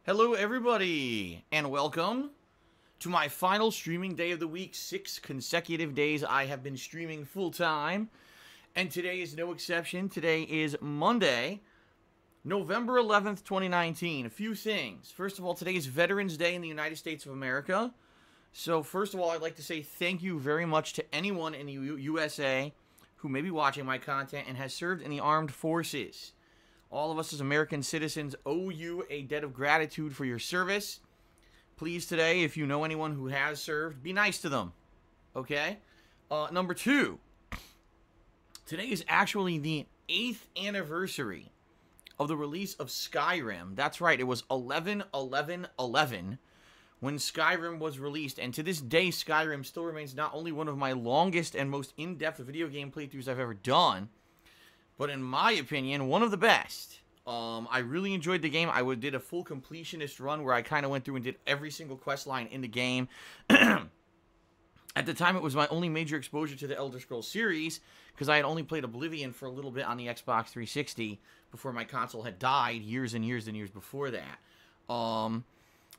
Hello everybody, and welcome to my final streaming day of the week. 6 consecutive days I have been streaming full time, and today is no exception. Today is Monday, November 11th, 2019. A few things. First of all, today is Veterans Day in the United States of America. So first of all, I'd like to say thank you very much to anyone in the USA who may be watching my content and has served in the armed forces. All of us as American citizens owe you a debt of gratitude for your service. Please today, if you know anyone who has served, be nice to them. Okay? Number 2. Today is actually the 8th anniversary of the release of Skyrim. That's right, it was 11/11/11 when Skyrim was released. And to this day, Skyrim still remains not only one of my longest and most in-depth video game playthroughs I've ever done, but in my opinion, one of the best. I really enjoyed the game. I did a full completionist run where I kind of went through and did every single quest line in the game. At the time, it was my only major exposure to the Elder Scrolls series, because I had only played Oblivion for a little bit on the Xbox 360 before my console had died years and years and years before that.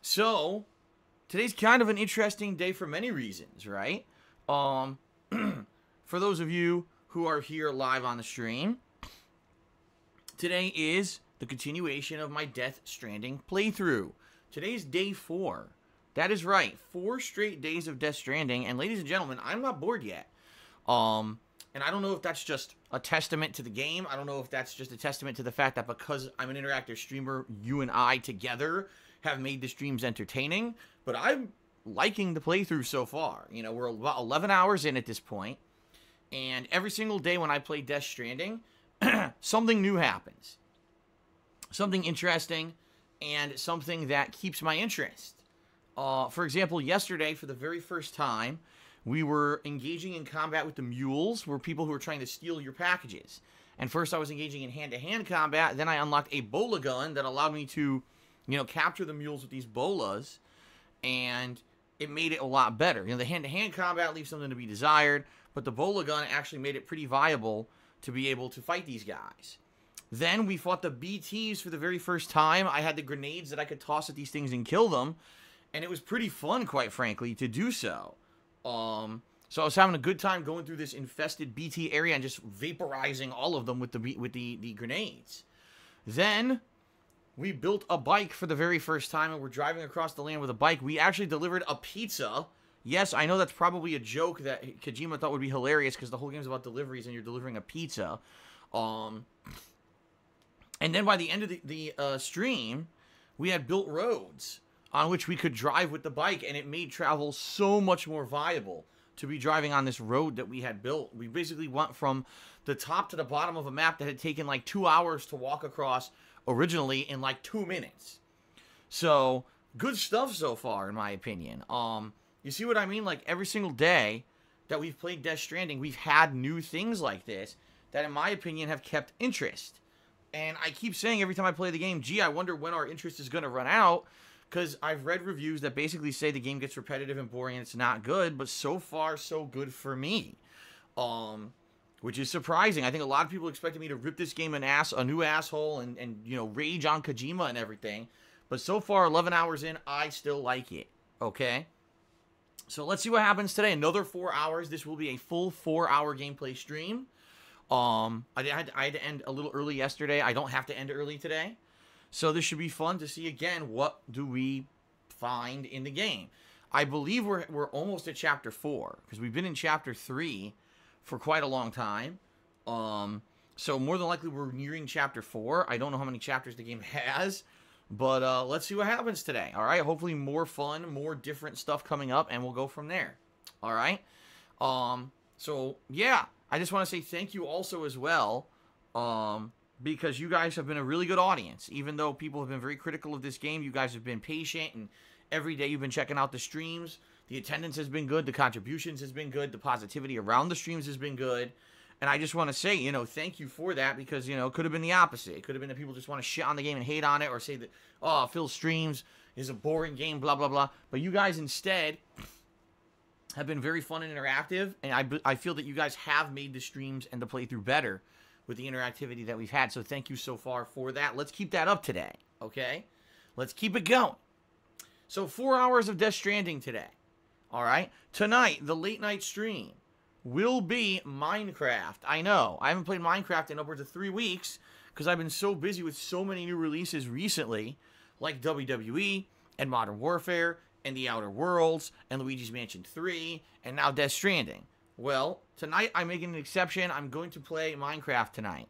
So, today's kind of an interesting day for many reasons, right? For those of you who are here live on the stream, today is the continuation of my Death Stranding playthrough. Today's day 4. That is right, 4 straight days of Death Stranding, and ladies and gentlemen, I'm not bored yet. And I don't know if that's just a testament to the game. I don't know if that's just a testament to the fact that because I'm an interactive streamer, you and I together have made the streams entertaining, but I'm liking the playthrough so far. You know, we're about 11 hours in at this point, and every single day when I play Death Stranding, something new happens. Something interesting, and something that keeps my interest. For example, yesterday, for the very first time, we were engaging in combat with the mules, were people who were trying to steal your packages. And first I was engaging in hand-to-hand combat, then I unlocked a bola gun that allowed me to, capture the mules with these bolas, and it made it a lot better. The hand-to-hand combat leaves something to be desired, but the bola gun actually made it pretty viable to be able to fight these guys. Then we fought the BTs for the very first time. I had the grenades that I could toss at these things and kill them, and it was pretty fun, quite frankly, to do so. So I was having a good time going through this infested BT area and just vaporizing all of them with the grenades. Then we built a bike for the very first time, and we're driving across the land with a bike. We actually delivered a pizza. Yes, I know that's probably a joke that Kojima thought would be hilarious because the whole game's about deliveries and you're delivering a pizza. And then by the end of the stream, we had built roads on which we could drive with the bike, and it made travel so much more viable to be driving on this road that we had built. We basically went from the top to the bottom of a map that had taken like 2 hours to walk across originally in like 2 minutes. So, good stuff so far, in my opinion. You see what I mean? Like, every single day that we've played Death Stranding, we've had new things like this that, in my opinion, have kept interest. And I keep saying every time I play the game, gee, I wonder when our interest is going to run out, because I've read reviews that basically say the game gets repetitive and boring and it's not good, but so far, so good for me. Which is surprising. I think a lot of people expected me to rip this game a new asshole and rage on Kojima and everything. But so far, 11 hours in, I still like it. Okay? So let's see what happens today. Another 4 hours. This will be a full 4-hour gameplay stream. I had to end a little early yesterday. I don't have to end early today. So this should be fun to see again, what do we find in the game. I believe we're almost at Chapter 4, because we've been in Chapter 3 for quite a long time. So more than likely we're nearing Chapter 4. I don't know how many chapters the game has. But let's see what happens today, all right? Hopefully more fun, more different stuff coming up, and we'll go from there, all right? So, yeah, I just want to say thank you also as well, because you guys have been a really good audience. Even though people have been very critical of this game, you guys have been patient, and every day you've been checking out the streams. The attendance has been good, the contributions has been good, the positivity around the streams has been good. And I just want to say, thank you for that, because, it could have been the opposite. It could have been that people just want to shit on the game and hate on it, or say that, oh, Phil streams is a boring game, blah, blah, blah. But you guys instead have been very fun and interactive, and I feel that you guys have made the streams and the playthrough better with the interactivity that we've had. So thank you so far for that. Let's keep that up today, okay? let's keep it going. So 4 hours of Death Stranding today. All right. Tonight, the late night stream will be Minecraft. I know. I haven't played Minecraft in upwards of 3 weeks because I've been so busy with so many new releases recently, like WWE and Modern Warfare and The Outer Worlds and Luigi's Mansion 3 and now Death Stranding. Well, tonight I'm making an exception. I'm going to play Minecraft tonight.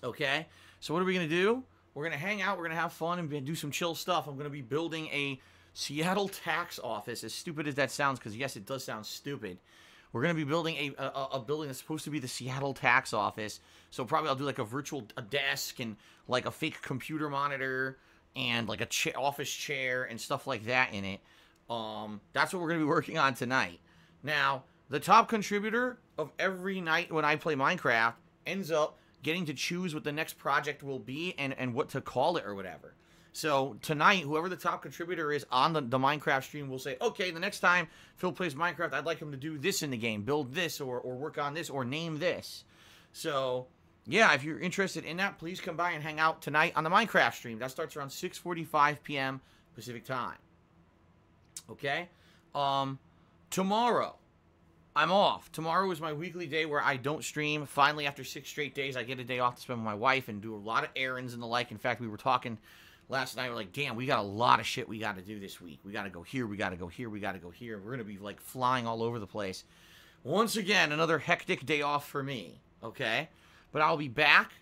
Okay? So what are we going to do? We're going to hang out. We're going to have fun and do some chill stuff. I'm going to be building a Seattle tax office, as stupid as that sounds, because yes, it does sound stupid. We're going to be building a building that's supposed to be the Seattle tax office. So probably I'll do like a desk and like a fake computer monitor and like a office chair and stuff like that in it. That's what we're going to be working on tonight. Now, the top contributor of every night when I play Minecraft ends up getting to choose what the next project will be and what to call it or whatever. So tonight, whoever the top contributor is on the Minecraft stream will say, okay, the next time Phil plays Minecraft, I'd like him to do this in the game, build this or work on this or name this. So yeah, if you're interested in that, please come by and hang out tonight on the Minecraft stream. That starts around 6:45 p.m. Pacific time. Okay? Tomorrow, I'm off. Tomorrow is my weekly day where I don't stream. Finally, after 6 straight days, I get a day off to spend with my wife and do a lot of errands and the like. In fact, we were talking last night, we're like, damn, we got a lot of shit we got to do this week. We got to go here, we got to go here, we got to go here. We're going to be, like, flying all over the place. Once again, another hectic day off for me, okay? But I'll be back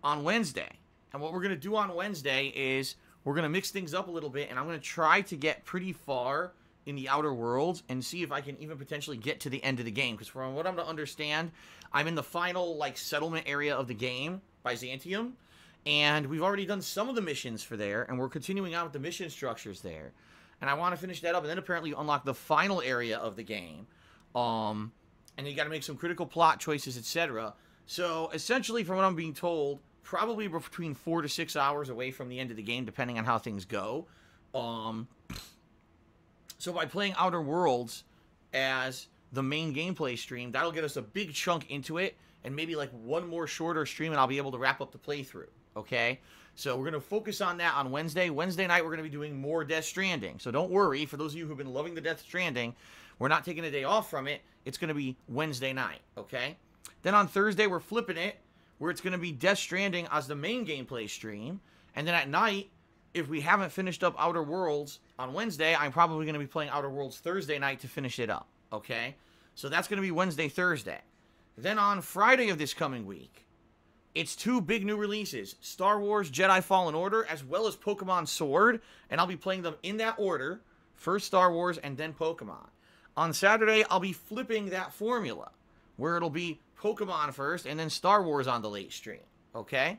on Wednesday. And what we're going to do on Wednesday is we're going to mix things up a little bit, and I'm going to try to get pretty far in the Outer Worlds and see if I can even potentially get to the end of the game. Because from what I'm to understand, I'm in the final, like, settlement area of the game, Byzantium. And we've already done some of the missions for there, and we're continuing on with the mission structures there. And I want to finish that up, and then apparently you unlock the final area of the game. And you got to make some critical plot choices, etc. So, essentially, from what I'm being told, probably between 4 to 6 hours away from the end of the game, depending on how things go. So by playing Outer Worlds as the main gameplay stream, that'll get us a big chunk into it, and maybe like one more shorter stream, and I'll be able to wrap up the playthrough. Okay, so we're going to focus on that on Wednesday. Wednesday night, we're going to be doing more Death Stranding. So don't worry, for those of you who've been loving the Death Stranding, we're not taking a day off from it. It's going to be Wednesday night, okay? Then on Thursday, we're flipping it, where it's going to be Death Stranding as the main gameplay stream. And then at night, if we haven't finished up Outer Worlds on Wednesday, I'm probably going to be playing Outer Worlds Thursday night to finish it up, okay? So that's going to be Wednesday, Thursday. Then on Friday of this coming week, it's 2 big new releases, Star Wars Jedi Fallen Order, as well as Pokemon Sword, and I'll be playing them in that order, first Star Wars and then Pokemon. On Saturday, I'll be flipping that formula, where it'll be Pokemon first, and then Star Wars on the late stream, okay?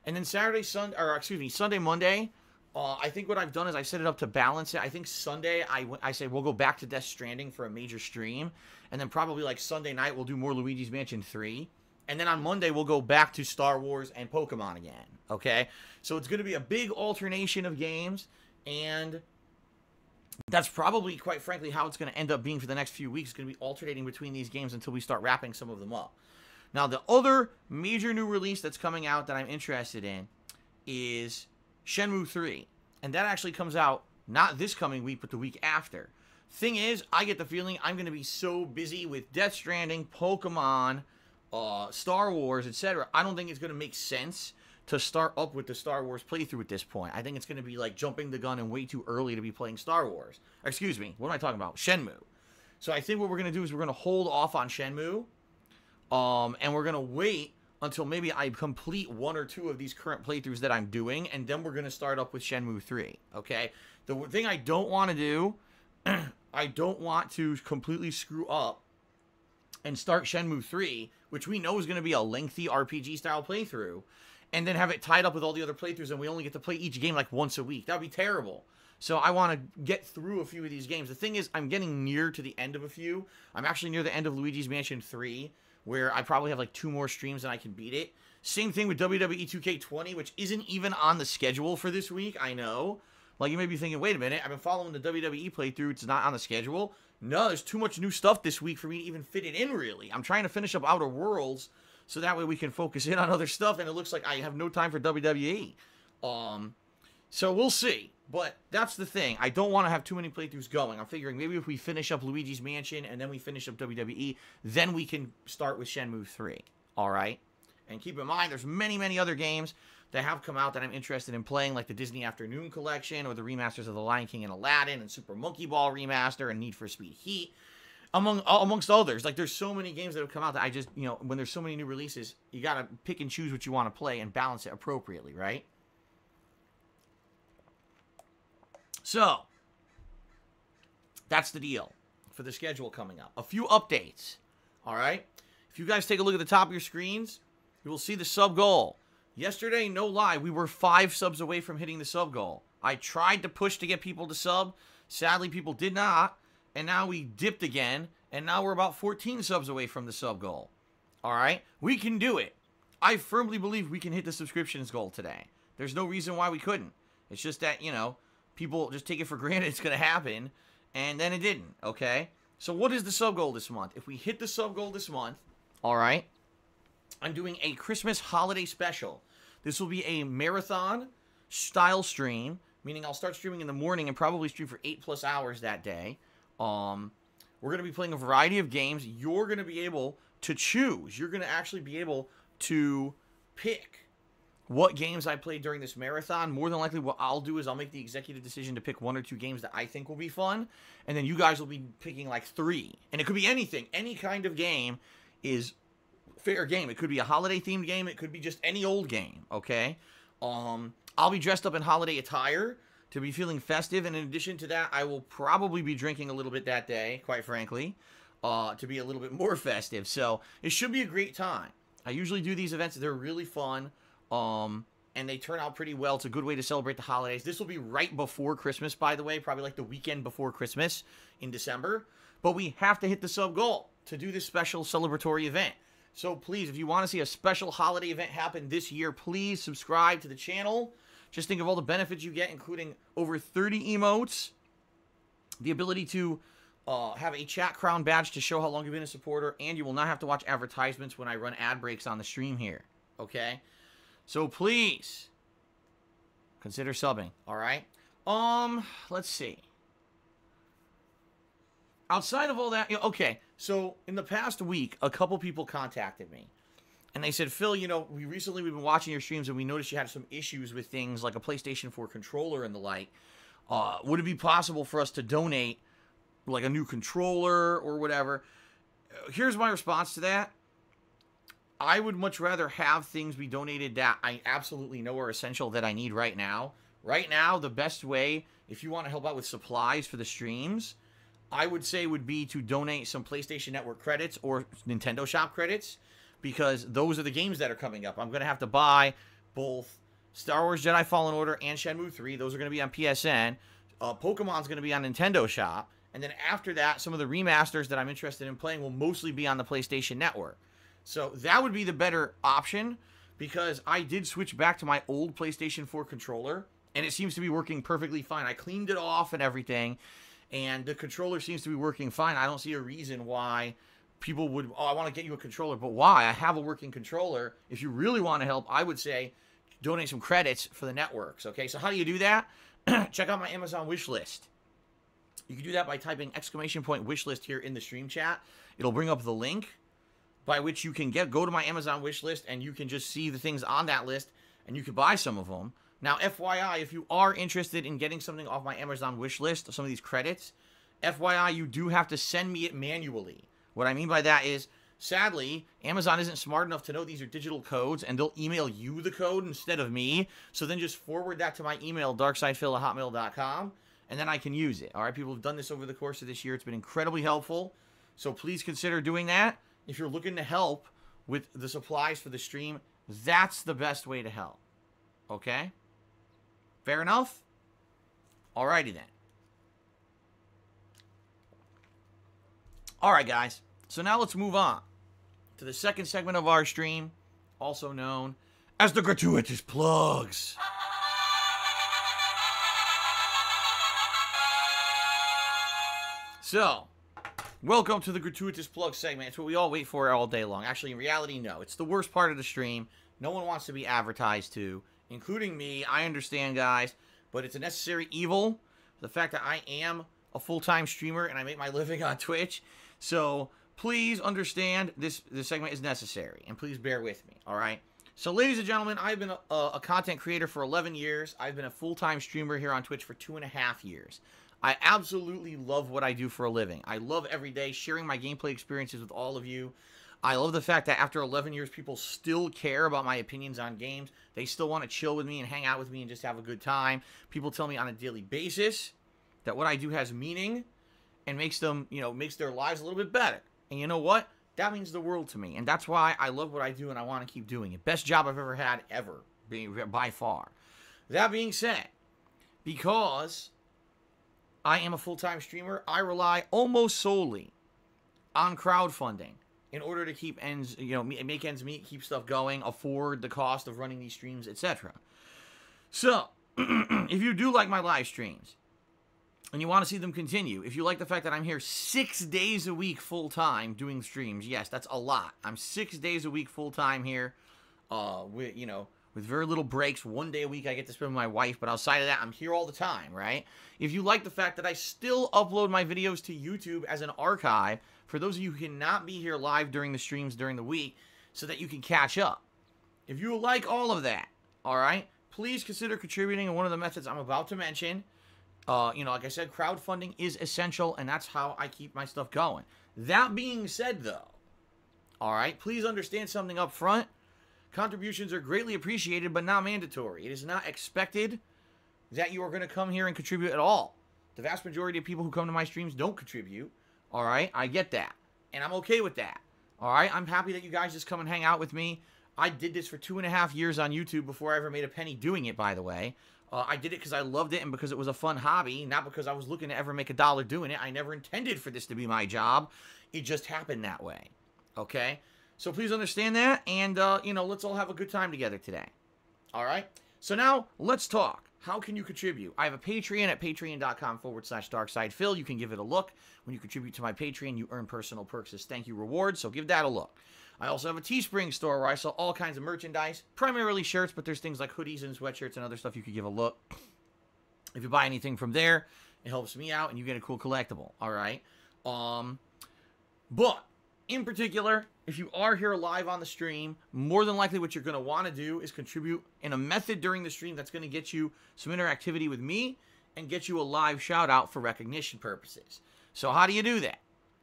And then Sunday, Monday, I think what I've done is I set it up to balance it. I think Sunday, I say we'll go back to Death Stranding for a major stream, and then probably like Sunday night, we'll do more Luigi's Mansion 3. And then on Monday, we'll go back to Star Wars and Pokemon again, okay? So it's going to be a big alternation of games, and that's probably, quite frankly, how it's going to end up being for the next few weeks. It's going to be alternating between these games until we start wrapping some of them up. Now, the other major new release that's coming out that I'm interested in is Shenmue 3. And that actually comes out not this coming week, but the week after. Thing is, I get the feeling I'm going to be so busy with Death Stranding, Pokemon, Star Wars, etc. I don't think it's going to make sense to start up with the Star Wars playthrough at this point. I think it's going to be like jumping the gun and way too early to be playing Star Wars. Excuse me, what am I talking about? Shenmue. So I think what we're going to do is we're going to hold off on Shenmue, and we're going to wait until maybe I complete 1 or 2 of these current playthroughs that I'm doing, and then we're going to start up with Shenmue 3, okay? The thing I don't want to do, I don't want to completely screw up and start Shenmue 3, which we know is going to be a lengthy RPG-style playthrough, and then have it tied up with all the other playthroughs, and we only get to play each game like once a week. That would be terrible. So I want to get through a few of these games. The thing is, I'm getting near to the end of a few. I'm actually near the end of Luigi's Mansion 3, where I probably have like 2 more streams and I can beat it. Same thing with WWE 2K20, which isn't even on the schedule for this week, I know. Like, you may be thinking, wait a minute, I've been following the WWE playthrough, it's not on the schedule. No, there's too much new stuff this week for me to even fit it in, really. I'm trying to finish up Outer Worlds, so that way we can focus in on other stuff, and it looks like I have no time for WWE. So we'll see. But that's the thing. I don't want to have too many playthroughs going. I'm figuring maybe if we finish up Luigi's Mansion and then we finish up WWE, then we can start with Shenmue 3. Alright? And keep in mind, there's many, many other games that have come out that I'm interested in playing, like the Disney Afternoon Collection, or the remasters of The Lion King and Aladdin, and Super Monkey Ball Remaster, and Need for Speed Heat, amongst others. Like, there's so many games that have come out that I just, you know, when there's so many new releases, you gotta pick and choose what you want to play and balance it appropriately, right? So, that's the deal for the schedule coming up. A few updates, alright? If you guys take a look at the top of your screens, you will see the sub goal. Yesterday, no lie, we were 5 subs away from hitting the sub goal. I tried to push to get people to sub. Sadly, people did not. And now we dipped again. And now we're about 14 subs away from the sub goal. Alright? We can do it. I firmly believe we can hit the subscriptions goal today. There's no reason why we couldn't. It's just that, you know, people just take it for granted it's going to happen. And then it didn't. Okay? So what is the sub goal this month? If we hit the sub goal this month, alright, I'm doing a Christmas holiday special. This will be a marathon style stream, meaning I'll start streaming in the morning and probably stream for 8+ hours that day. We're going to be playing a variety of games. You're going to be able to choose. You're going to actually be able to pick what games I played during this marathon. More than likely what I'll do is I'll make the executive decision to pick 1 or 2 games that I think will be fun. And then you guys will be picking like 3. And it could be anything. Any kind of game is fair game. It could be a holiday themed game. It could be just any old game. Okay. I'll be dressed up in holiday attire to be feeling festive. And in addition to that, I will probably be drinking a little bit that day, quite frankly, to be a little bit more festive. So it should be a great time. I usually do these events. They're really fun. And they turn out pretty well. It's a good way to celebrate the holidays. This will be right before Christmas, by the way, probably like the weekend before Christmas in December. But we have to hit the sub goal to do this special celebratory event. So please, if you want to see a special holiday event happen this year, please subscribe to the channel. Just think of all the benefits you get, including over 30 emotes, the ability to have a chat crown badge to show how long you've been a supporter, and you will not have to watch advertisements when I run ad breaks on the stream here. Okay? So please consider subbing, all right? Let's see. Outside of all that, okay, so in the past week, a couple people contacted me. And they said, Phil, you know, we've been watching your streams and we noticed you had some issues with things like a PlayStation 4 controller and the like. Would it be possible for us to donate, like, a new controller or whatever? Here's my response to that. I would much rather have things be donated that I absolutely know are essential that I need right now. Right now, the best way, if you want to help out with supplies for the streams, I would say would be to donate some PlayStation Network credits or Nintendo Shop credits, because those are the games that are coming up. I'm going to have to buy both Star Wars Jedi Fallen Order and Shenmue 3. Those are going to be on PSN. Pokemon's going to be on Nintendo Shop. And then after that, some of the remasters that I'm interested in playing will mostly be on the PlayStation Network. So that would be the better option, because I did switch back to my old PlayStation 4 controller, and it seems to be working perfectly fine. I cleaned it off and everything, and the controller seems to be working fine. I don't see a reason why people would, oh, I want to get you a controller, but why? I have a working controller. If you really want to help, I would say donate some credits for the networks, okay? So how do you do that? Check out my Amazon wish list. You can do that by typing !wish list here in the stream chat. It'll bring up the link by which you can go to my Amazon wish list, and you can just see the things on that list, and you can buy some of them. Now, FYI, if you are interested in getting something off my Amazon wish list, some of these credits, FYI, you do have to send me it manually. What I mean by that is, sadly, Amazon isn't smart enough to know these are digital codes, and they'll email you the code instead of me. So then just forward that to my email, darksidephil@hotmail.com, and then I can use it. All right, people have done this over the course of this year. It's been incredibly helpful. So please consider doing that. If you're looking to help with the supplies for the stream, that's the best way to help. Okay? Fair enough? Alrighty then. Alright, guys. So now let's move on to the second segment of our stream, also known as the gratuitous plugs. So, welcome to the gratuitous plug segment. It's what we all wait for all day long. Actually, in reality, no. It's the worst part of the stream. No one wants to be advertised to, including me. I understand, guys. but it's a necessary evil. The fact that I am a full-time streamer and I make my living on Twitch. So please understand this segment is necessary, and please bear with me, all right? So ladies and gentlemen, I've been a content creator for 11 years. I've been a full-time streamer here on Twitch for 2.5 years. I absolutely love what I do for a living. I love every day sharing my gameplay experiences with all of you. I love the fact that after 11 years, people still care about my opinions on games. They still want to chill with me and hang out with me and just have a good time. People tell me on a daily basis that what I do has meaning and makes them, makes their lives a little bit better. And you know what? That means the world to me. And that's why I love what I do and I want to keep doing it. Best job I've ever had, ever, by far. That being said, because I am a full-time streamer, I rely almost solely on crowdfunding in order to keep ends, make ends meet, keep stuff going, afford the cost of running these streams, etc. So, if you do like my live streams, and you want to see them continue, if you like the fact that I'm here 6 days a week full-time doing streams, yes, that's a lot. I'm 6 days a week full-time here, with very little breaks. 1 day a week I get to spend with my wife, but outside of that, I'm here all the time, right? If you like the fact that I still upload my videos to YouTube as an archive, for those of you who cannot be here live during the streams during the week, so that you can catch up. If you like all of that, all right, please consider contributing in one of the methods I'm about to mention. Like I said, crowdfunding is essential, and that's how I keep my stuff going. That being said, though, all right, please understand something up front. Contributions are greatly appreciated, but not mandatory. It is not expected that you are going to come here and contribute at all. The vast majority of people who come to my streams don't contribute, all right? I get that, and I'm okay with that, all right? I'm happy that you guys just come and hang out with me. I did this for 2.5 years on YouTube before I ever made a penny doing it, by the way. I did it because I loved it and because it was a fun hobby, not because I was looking to ever make a dollar doing it. I never intended for this to be my job. It just happened that way, okay? So please understand that, and, let's all have a good time together today, all right? So now, let's talk. How can you contribute? I have a Patreon at patreon.com/darksidephil. You can give it a look. When you contribute to my Patreon, you earn personal perks as thank you rewards, so give that a look. I also have a Teespring store where I sell all kinds of merchandise, primarily shirts, but there's things like hoodies and sweatshirts and other stuff you could give a look. If you buy anything from there, it helps me out, and you get a cool collectible, all right? But, in particular, if you are here live on the stream, more than likely what you're going to want to do is contribute in a method during the stream that's going to get you some interactivity with me and get you a live shout-out for recognition purposes. So how do you do that?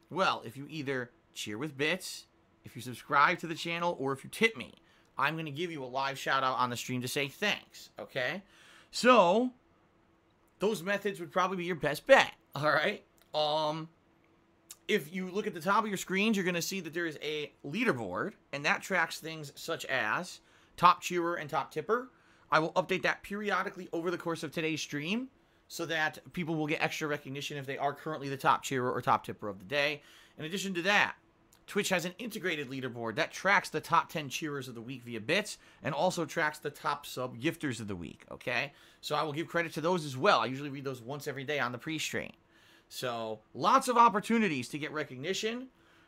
Well, if you either cheer with bits, if you subscribe to the channel, or if you tip me, I'm going to give you a live shout-out on the stream to say thanks, okay? So, those methods would probably be your best bet, all right? If you look at the top of your screens, you're going to see that there is a leaderboard, and that tracks things such as top cheerer and top tipper. I will update that periodically over the course of today's stream so that people will get extra recognition if they are currently the top cheerer or top tipper of the day. In addition to that, Twitch has an integrated leaderboard that tracks the top 10 cheerers of the week via bits and also tracks the top sub gifters of the week, okay? So I will give credit to those as well. I usually read those once every day on the pre-stream. So lots of opportunities to get recognition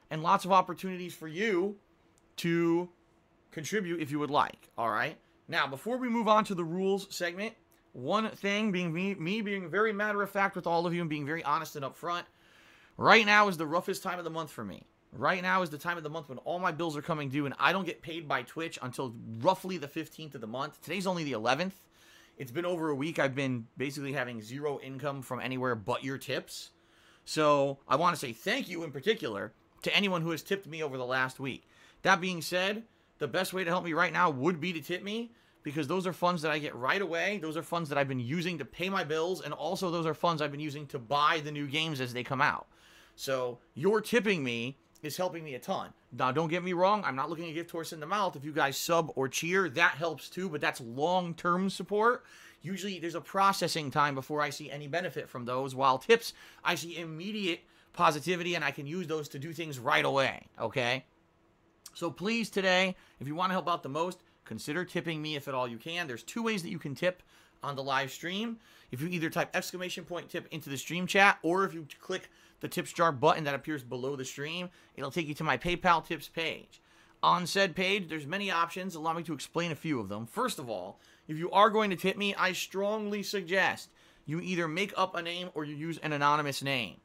and lots of opportunities for you to contribute if you would like, all right? Now, before we move on to the rules segment, one thing being me being very matter-of-fact with all of you and being very honest and upfront, right now is the roughest time of the month for me. Right now is the time of the month when all my bills are coming due, and I don't get paid by Twitch until roughly the 15th of the month. Today's only the 11th. It's been over a week. I've been basically having zero income from anywhere but your tips. So I want to say thank you in particular to anyone who has tipped me over the last week. That being said, the best way to help me right now would be to tip me, because those are funds that I get right away. Those are funds that I've been using to pay my bills, and also those are funds I've been using to buy the new games as they come out. So your tipping me is helping me a ton. Now, don't get me wrong. I'm not looking a gift horse in the mouth. If you guys sub or cheer, that helps too, but that's long-term support. Usually, there's a processing time before I see any benefit from those, while tips, I see immediate positivity, and I can use those to do things right away, okay? So please, today, if you want to help out the most, consider tipping me if at all you can. There's 2 ways that you can tip on the live stream. If you either type !tip into the stream chat, or if you click the tips jar button that appears below the stream, it'll take you to my PayPal tips page. On said page, there's many options. Allow me to explain a few of them. First of all, if you are going to tip me, I strongly suggest you either make up a name or you use an anonymous name.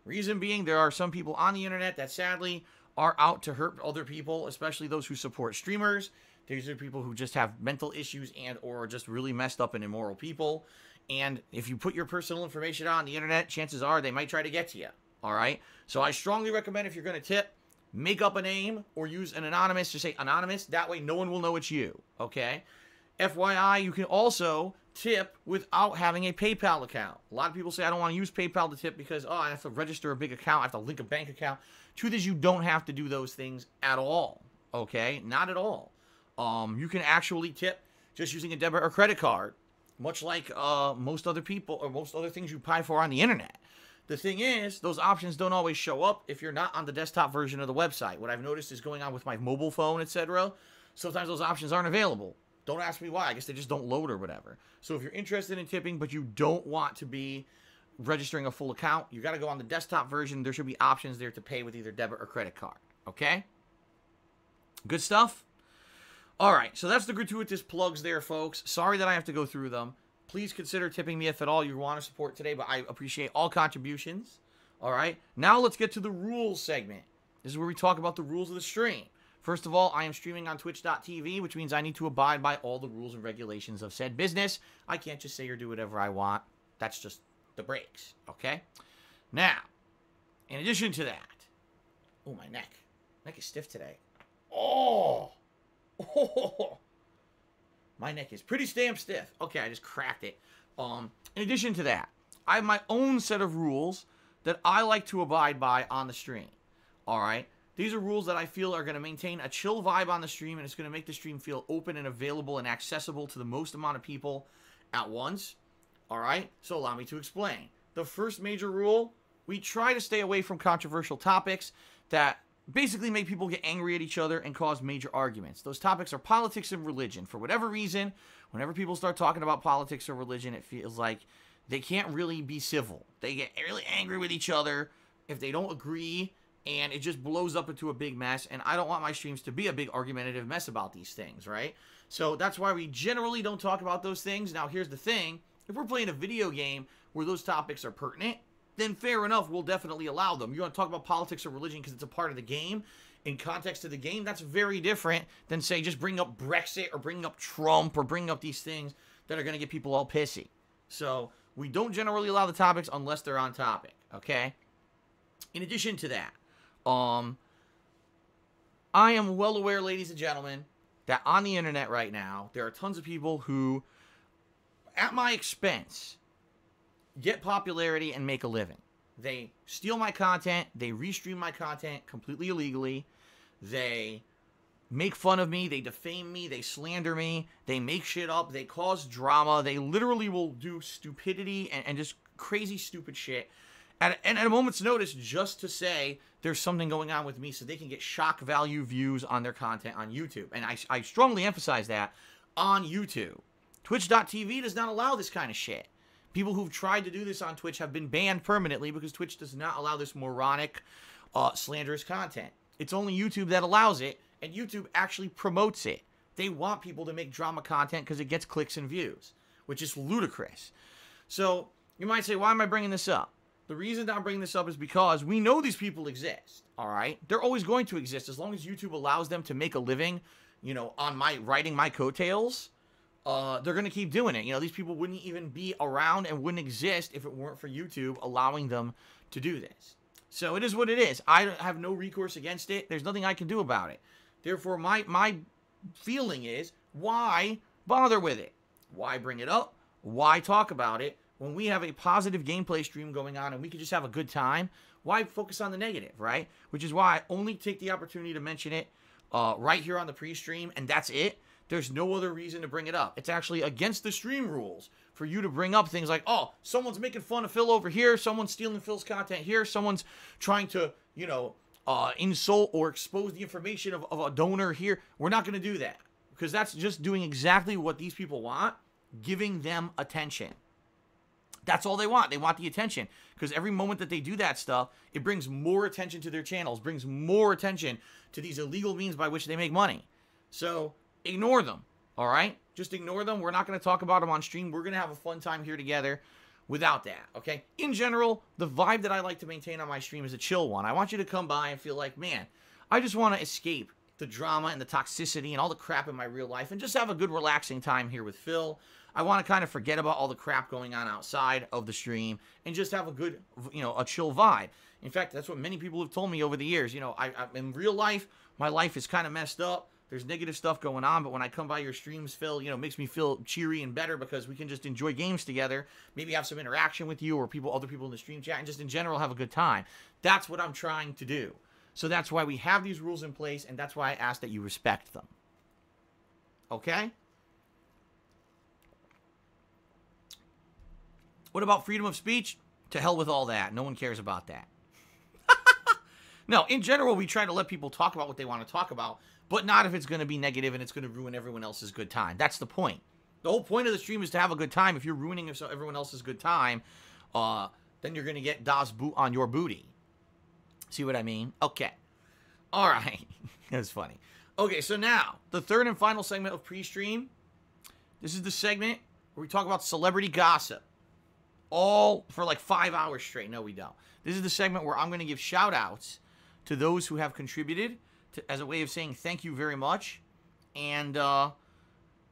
Reason being, there are some people on the internet that sadly are out to hurt other people, especially those who support streamers. These are people who just have mental issues and or are just really messed up and immoral people. And if you put your personal information on the internet, chances are they might try to get to you. All right? So I strongly recommend if you're going to tip, make up a name or use an anonymous. Just say anonymous. That way no one will know it's you. Okay? FYI, you can also tip without having a PayPal account. A lot of people say, I don't want to use PayPal to tip because, oh, I have to register a big account. I have to link a bank account. Truth is, you don't have to do those things at all. Okay? Not at all. You can actually tip just using a debit or credit card, much like most other people or most other things you pay for on the internet. The thing is, those options don't always show up if you're not on the desktop version of the website. What I've noticed is going on with my mobile phone, etc. Sometimes those options aren't available. Don't ask me why. I guess they just don't load or whatever. So if you're interested in tipping, but you don't want to be registering a full account, you got to go on the desktop version. There should be options there to pay with either debit or credit card. Okay? Good stuff? All right, so that's the gratuitous plugs there, folks. Sorry that I have to go through them. Please consider tipping me if at all you want to support today, but I appreciate all contributions. All right, now let's get to the rules segment. This is where we talk about the rules of the stream. First of all, I am streaming on twitch.tv, which means I need to abide by all the rules and regulations of said business. I can't just say or do whatever I want. That's just the breaks, okay? Now, in addition to that, oh, my neck. Neck is stiff today. Oh! Oh, my neck is pretty damn stiff. Okay, I just cracked it. In addition to that, I have my own set of rules that I like to abide by on the stream. All right? These are rules that I feel are going to maintain a chill vibe on the stream, and it's going to make the stream feel open and available and accessible to the most amount of people at once. All right? So allow me to explain. The first major rule, we try to stay away from controversial topics that basically make people get angry at each other and cause major arguments. Those topics are politics and religion. For whatever reason, whenever people start talking about politics or religion, it feels like they can't really be civil. They get really angry with each other if they don't agree, and it just blows up into a big mess, and I don't want my streams to be a big argumentative mess about these things, right? So that's why we generally don't talk about those things. Now, here's the thing. If we're playing a video game where those topics are pertinent, then fair enough, we'll definitely allow them. You want to talk about politics or religion because it's a part of the game, in context of the game, that's very different than, say, just bring up Brexit or bring up Trump or bring up these things that are going to get people all pissy. So we don't generally allow the topics unless they're on topic, okay? In addition to that, I am well aware, ladies and gentlemen, that on the internet right now, there are tons of people who, at my expense, get popularity and make a living. They steal my content. They restream my content completely illegally. They make fun of me. They defame me. They slander me. They make shit up. They cause drama. They literally will do stupidity and just crazy stupid shit. And at a moment's notice, just to say there's something going on with me so they can get shock value views on their content on YouTube. And I strongly emphasize that on YouTube. Twitch.tv does not allow this kind of shit. People who've tried to do this on Twitch have been banned permanently because Twitch does not allow this moronic, slanderous content. It's only YouTube that allows it, and YouTube actually promotes it. They want people to make drama content because it gets clicks and views, which is ludicrous. So, you might say, why am I bringing this up? The reason that I'm bringing this up is because we know these people exist, all right? They're always going to exist as long as YouTube allows them to make a living, you know, on riding my coattails. They're going to keep doing it. You know, these people wouldn't even be around and wouldn't exist if it weren't for YouTube allowing them to do this. So it is what it is. I have no recourse against it. There's nothing I can do about it. Therefore, my feeling is, why bother with it? Why bring it up? Why talk about it when we have a positive gameplay stream going on and we can just have a good time? Why focus on the negative, right? Which is why I only take the opportunity to mention it right here on the pre-stream, and that's it. There's no other reason to bring it up. It's actually against the stream rules for you to bring up things like, oh, someone's making fun of Phil over here, someone's stealing Phil's content here, someone's trying to, you know, insult or expose the information of a donor here. We're not going to do that because that's just doing exactly what these people want, giving them attention. That's all they want. They want the attention because every moment that they do that stuff, it brings more attention to their channels, brings more attention to these illegal means by which they make money. So ignore them, all right? just ignore them. We're not going to talk about them on stream. We're going to have a fun time here together without that, okay? In general, the vibe that I like to maintain on my stream is a chill one. I want you to come by and feel like, man, I just want to escape the drama and the toxicity and all the crap in my real life and just have a good relaxing time here with Phil. I want to kind of forget about all the crap going on outside of the stream and just have a good, a chill vibe. In fact, that's what many people have told me over the years. I in real life, my life is kind of messed up. There's negative stuff going on, but when I come by your streams, Phil, it makes me feel cheery and better because we can just enjoy games together, maybe have some interaction with you or other people in the stream chat, and just in general have a good time. That's what I'm trying to do. So that's why we have these rules in place, and that's why I ask that you respect them. Okay? What about freedom of speech? To hell with all that. No one cares about that. No, in general, we try to let people talk about what they want to talk about, but not if it's going to be negative and it's going to ruin everyone else's good time. That's the point. The whole point of the stream is to have a good time. If you're ruining everyone else's good time, then you're going to get Das Boot on your booty. See what I mean? Okay. All right. That's funny. Okay, so now, the third and final segment of pre-stream. This is the segment where we talk about celebrity gossip. All for like 5 hours straight. No, we don't. This is the segment where I'm going to give shout-outs to those who have contributed as a way of saying thank you very much. And then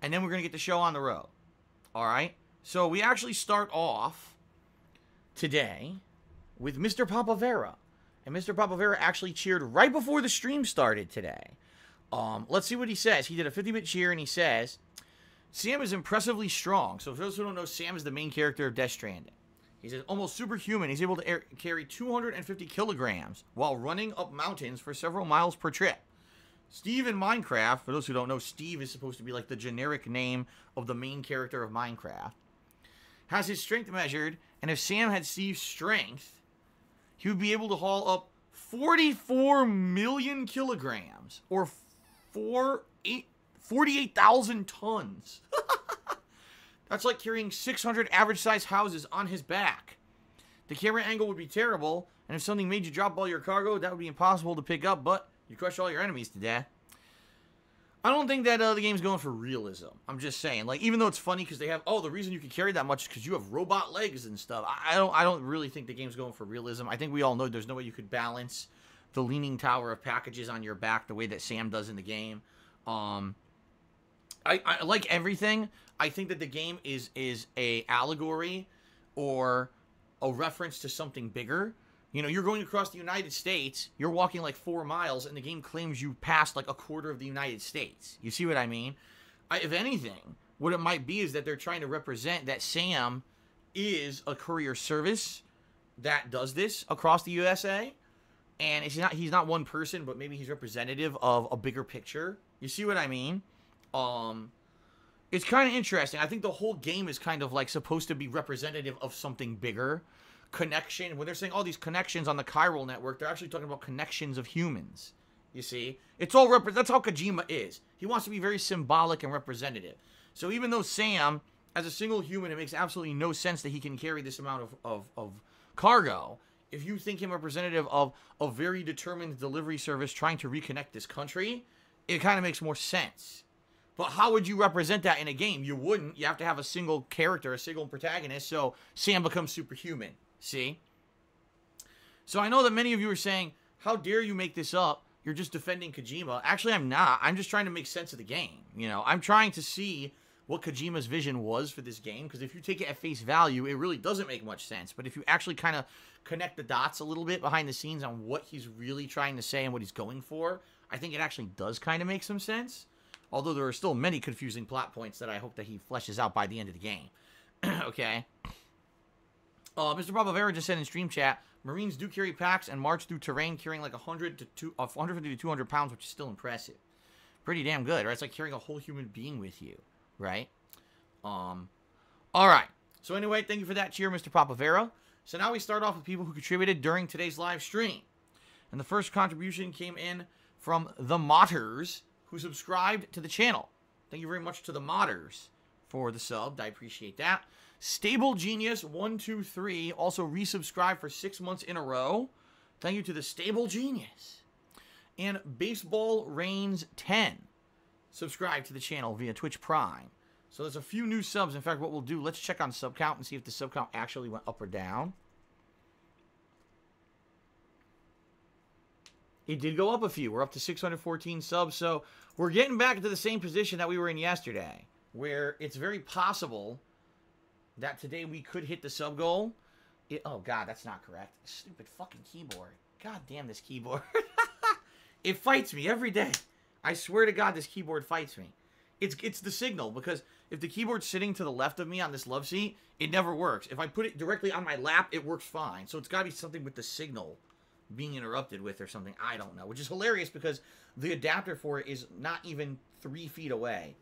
we're going to get the show on the road. All right? So we actually start off today with Mr. Papavera. And Mr. Papavera actually cheered right before the stream started today. Let's see what he says. He did a 50-bit cheer, and he says, Sam is impressively strong. So for those who don't know, Sam is the main character of Death Stranding. He says, almost superhuman. He's able to carry 250 kilograms while running up mountains for several miles per trip. Steve in Minecraft, for those who don't know, Steve is supposed to be like the generic name of the main character of Minecraft, has his strength measured, and if Sam had Steve's strength, he would be able to haul up 44 million kilograms, or 48,000 tons. That's like carrying 600 average-sized houses on his back. The camera angle would be terrible, and if something made you drop all your cargo, that would be impossible to pick up, but you crush all your enemies to death. I don't think that the game's going for realism. I'm just saying. Like, even though it's funny because they have, the reason you can carry that much is because you have robot legs and stuff. I don't really think the game's going for realism. I think we all know there's no way you could balance the leaning tower of packages on your back the way that Sam does in the game. I like everything. I think that the game is a allegory or a reference to something bigger. You're going across the United States, you're walking like 4 miles, and the game claims you passed like a quarter of the United States. You see what I mean? If anything, what it might be is that they're trying to represent that Sam is a courier service that does this across the USA. And he's not one person, but maybe he's representative of a bigger picture. You see what I mean? It's kind of interesting. I think the whole game is kind of like supposed to be representative of something bigger. Connection. When they're saying all these connections on the chiral network, they're actually talking about connections of humans. You see? It's all that's how Kojima is. He wants to be very symbolic and representative. So even though Sam, as a single human, it makes absolutely no sense that he can carry this amount of cargo. If you think him representative of a very determined delivery service trying to reconnect this country, it kind of makes more sense. But how would you represent that in a game? You wouldn't. You have to have a single character, a single protagonist, so Sam becomes superhuman. See? So I know that many of you are saying, how dare you make this up? You're just defending Kojima. Actually, I'm not. I'm just trying to make sense of the game. I'm trying to see what Kojima's vision was for this game, because if you take it at face value, it really doesn't make much sense. But if you actually kind of connect the dots a little bit behind the scenes on what he's really trying to say and what he's going for, I think it actually does kind of make some sense. Although there are still many confusing plot points that I hope that he fleshes out by the end of the game. Okay? Mr. Papavera just said in stream chat, Marines do carry packs and march through terrain carrying like 150 to 200 pounds, which is still impressive. Pretty damn good, right? It's like carrying a whole human being with you, right? All right. So anyway, thank you for that cheer, Mr. Papavera. So now we start off with people who contributed during today's live stream. And the first contribution came in from the Modders, who subscribed to the channel. Thank you very much to the Modders for the sub. I appreciate that. Stable Genius 123 also resubscribed for 6 months in a row. Thank you to the Stable Genius. And Baseball Reigns 10 subscribed to the channel via Twitch Prime. So there's a few new subs. In fact, what we'll do, let's check on sub count and see if the sub count actually went up or down. It did go up a few. We're up to 614 subs, so we're getting back to the same position that we were in yesterday, where it's very possible that today we could hit the sub goal. Oh, God, that's not correct. Stupid fucking keyboard. God damn this keyboard. It fights me every day. I swear to God, this keyboard fights me. It's the signal, because if the keyboard's sitting to the left of me on this love seat, it never works. If I put it directly on my lap, it works fine. So it's got to be something with the signal being interrupted with or something. I don't know. Which is hilarious because the adapter for it is not even 3 feet away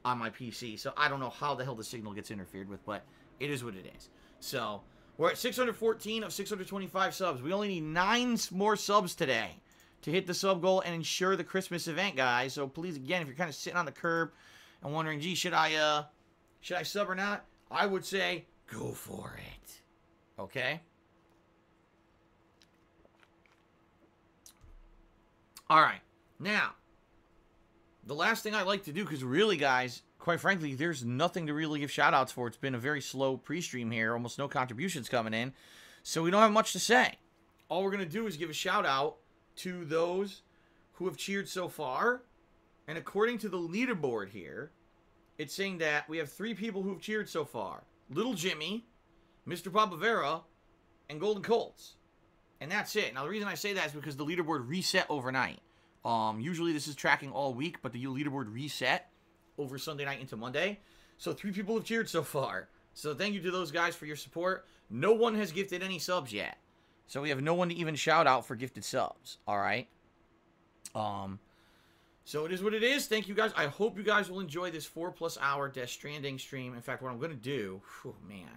on my PC. So I don't know how the hell the signal gets interfered with, but it is what it is. So we're at 614 of 625 subs. We only need 9 more subs today to hit the sub goal and ensure the Christmas event, guys. So please, again, if you're kind of sitting on the curb and wondering, gee, should I sub or not? I would say go for it. Okay? All right. Now, the last thing I like to do, because really, guys, quite frankly, there's nothing to really give shout-outs for. It's been a very slow pre-stream here. Almost no contributions coming in. So we don't have much to say. All we're going to do is give a shout-out to those who have cheered so far. And according to the leaderboard here, it's saying that we have 3 people who have cheered so far. Little Jimmy, Mr. Papavera, and Golden Colts. And that's it. Now, the reason I say that is because the leaderboard reset overnight. Usually this is tracking all week, but the leaderboard reset over Sunday night into Monday. So 3 people have cheered so far. So thank you to those guys for your support. No one has gifted any subs yet. So we have no one to even shout out for gifted subs. All right. So it is what it is. Thank you guys. I hope you guys will enjoy this 4+ hour Death Stranding stream. In fact, what I'm going to do, whew, man.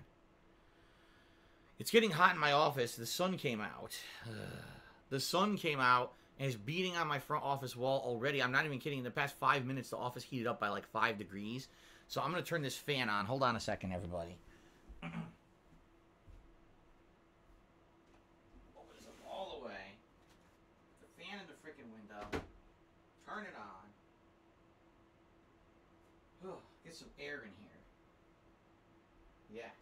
It's getting hot in my office. The sun came out. The sun came out and is beating on my front office wall already. I'm not even kidding. In the past 5 minutes, the office heated up by like 5 degrees. So I'm going to turn this fan on. Hold on a second, everybody. Open this up all the way. The fan in the freaking window. Turn it on. Get some air in here. Yes.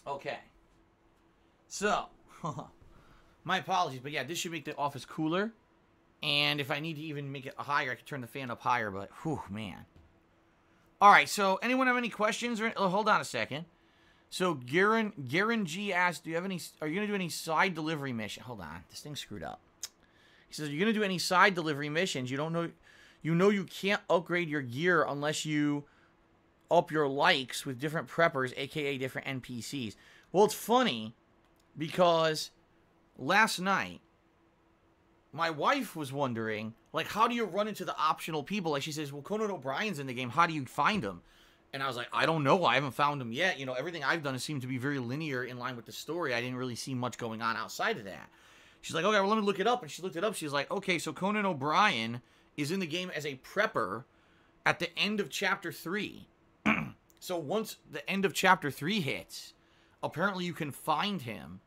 Okay. So, my apologies, but yeah, this should make the office cooler. And if I need to even make it higher, I can turn the fan up higher, but, whew, man. Alright, so, anyone have any questions? Oh, hold on a second. So, Garen G asked, are you going to do any side delivery mission? Hold on, this thing's screwed up. He says, are you going to do any side delivery missions? You know you can't upgrade your gear unless you up your likes with different preppers, aka different NPCs. Well, it's funny because last night my wife was wondering, like, how do you run into the optional people? Like, she says, well, Conan O'Brien's in the game. How do you find him? And I was like, I don't know. I haven't found him yet. You know, everything I've done has seemed to be very linear in line with the story. I didn't really see much going on outside of that. She's like, okay, well, let me look it up. And she looked it up. She's like, okay, so Conan O'Brien is in the game as a prepper at the end of Chapter 3. So once the end of Chapter 3 hits, apparently you can find him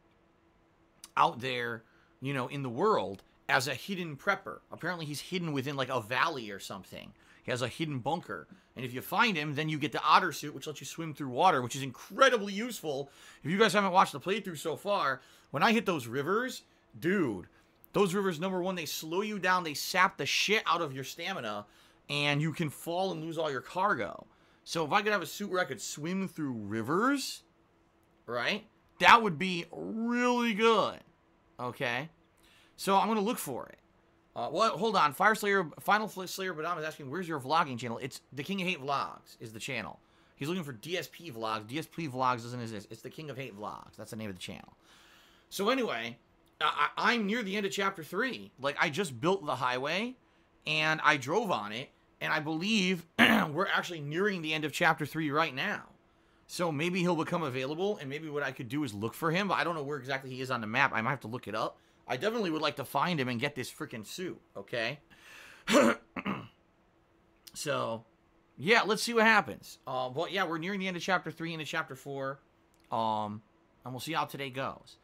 out there, you know, in the world as a hidden prepper. Apparently he's hidden within, like, a valley or something. He has a hidden bunker. And if you find him, then you get the otter suit, which lets you swim through water, which is incredibly useful. If you guys haven't watched the playthrough so far, when I hit those rivers, dude, those rivers, number one, they slow you down. They sap the shit out of your stamina, and you can fall and lose all your cargo. So if I could have a suit where I could swim through rivers, right, that would be really good. Okay? So I'm going to look for it. Well, hold on. Final Slayer Badam is asking, where's your vlogging channel? It's The King of Hate Vlogs is the channel. He's looking for DSP Vlogs. DSP Vlogs doesn't exist. It's The King of Hate Vlogs. That's the name of the channel. So anyway, I'm near the end of Chapter 3. Like, I just built the highway, and I drove on it, and I believe we're actually nearing the end of Chapter 3 right now. So maybe he'll become available, and maybe what I could do is look for him, but I don't know where exactly he is on the map. I might have to look it up. I definitely would like to find him and get this freaking suit, okay? So, yeah, let's see what happens. But, yeah, we're nearing the end of Chapter 3 into Chapter 4, and we'll see how today goes.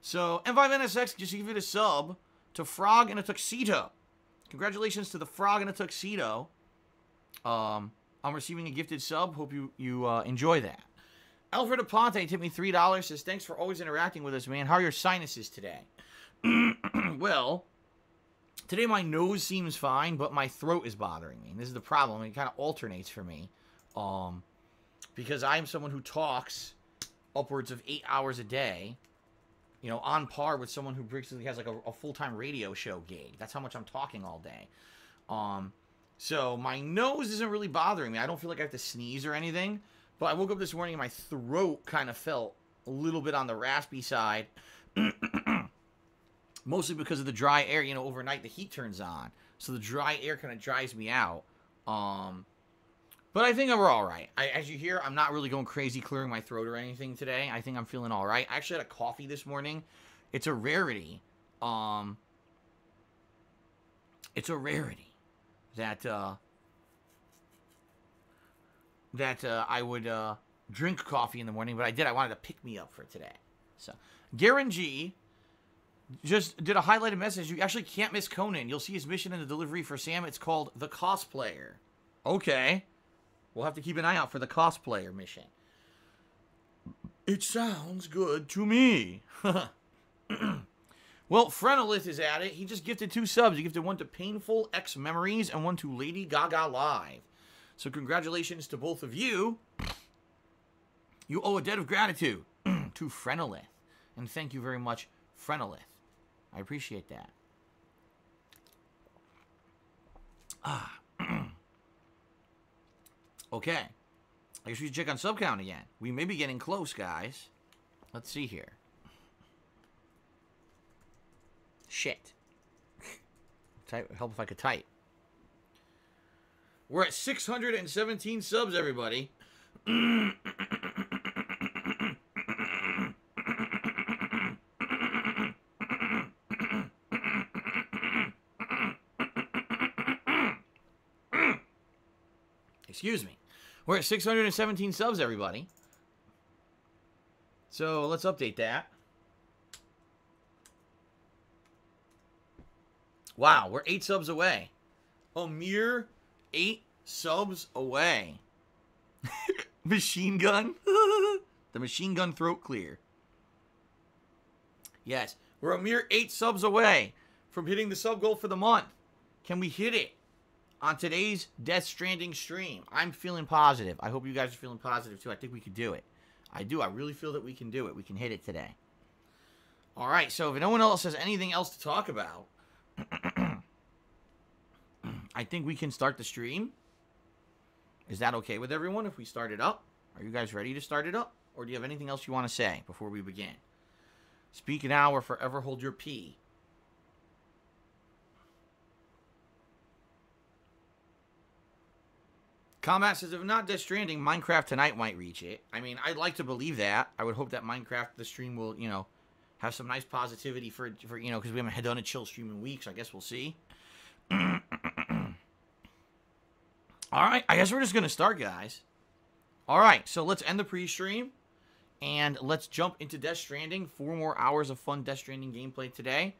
So, M5NSX just give it a sub to Frog in a Tuxedo. Congratulations to the Frog in a Tuxedo. I'm receiving a gifted sub. Hope you enjoy that. Alfred Aponte tipped me $3. Says, thanks for always interacting with us, man. How are your sinuses today? Well, today my nose seems fine, but my throat is bothering me. And this is the problem. It kind of alternates for me. Because I'm someone who talks upwards of 8 hours a day. You know, on par with someone who basically has like a full-time radio show gig. That's how much I'm talking all day. So my nose isn't really bothering me. I don't feel like I have to sneeze or anything. But I woke up this morning and my throat kind of felt a little bit on the raspy side. Mostly because of the dry air. You know, overnight the heat turns on. So the dry air kind of dries me out. But I think we're all right. As you hear, I'm not really going crazy clearing my throat or anything today. I think I'm feeling all right. I actually had a coffee this morning. It's a rarity. It's a rarity that I would drink coffee in the morning, but I did. I wanted to pick me up for today. So, Garen G just did a highlighted message. You actually can't miss Conan. You'll see his mission in the delivery for Sam. It's called The Cosplayer. Okay. We'll have to keep an eye out for the cosplayer mission. It sounds good to me. Well, Frenolith is at it. He just gifted 2 subs. He gifted one to Painful X Memories and one to Lady Gaga Live. So congratulations to both of you. You owe a debt of gratitude to Frenolith. And thank you very much, Frenolith. I appreciate that. Okay. I guess we should check on sub count again. We may be getting close, guys. Let's see here. Shit. Help if I could type. We're at 617 subs, everybody. Excuse me. We're at 617 subs, everybody. So let's update that. Wow, we're 8 subs away. A mere 8 subs away. Machine gun. The machine gun throat clear. Yes, we're a mere 8 subs away from hitting the sub goal for the month. Can we hit it on today's Death Stranding stream? I'm feeling positive. I hope you guys are feeling positive too. I think we could do it. I do. I really feel that we can do it. We can hit it today. All right, so if no one else has anything else to talk about, I think we can start the stream. Is that okay with everyone if we start it up? Are you guys ready to start it up? Or do you have anything else you want to say before we begin? Speak now or forever hold your pee. Combat says, if not Death Stranding, Minecraft tonight might reach it. I mean, I'd like to believe that. I would hope that Minecraft, the stream will, you know, have some nice positivity for you know, because we haven't done a chill stream in weeks. I guess we'll see. All right, I guess we're just going to start, guys. All right, so let's end the pre-stream, and let's jump into Death Stranding. 4 more hours of fun Death Stranding gameplay today.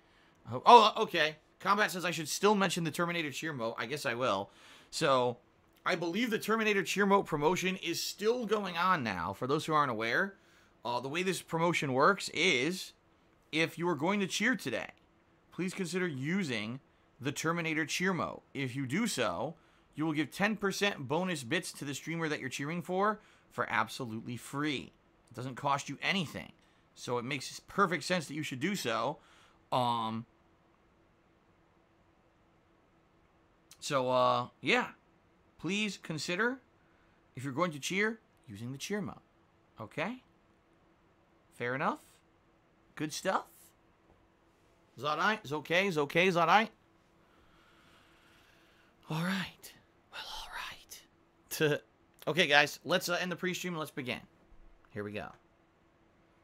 Oh, okay. Combat says I should still mention the Terminator cheer mode. I guess I will. So, I believe the Terminator cheer mode promotion is still going on now. For those who aren't aware, the way this promotion works is, if you are going to cheer today, please consider using the Terminator cheer mode. If you do so, you will give 10% bonus bits to the streamer that you're cheering for absolutely free. It doesn't cost you anything. So it makes perfect sense that you should do so. Yeah. Please consider, if you're going to cheer, using the cheer mode. Okay? Fair enough? Good stuff? Is that alright? Is okay? Is okay? Is that alright? Alright. Well, alright. Okay, guys. Let's end the pre-stream and let's begin. Here we go.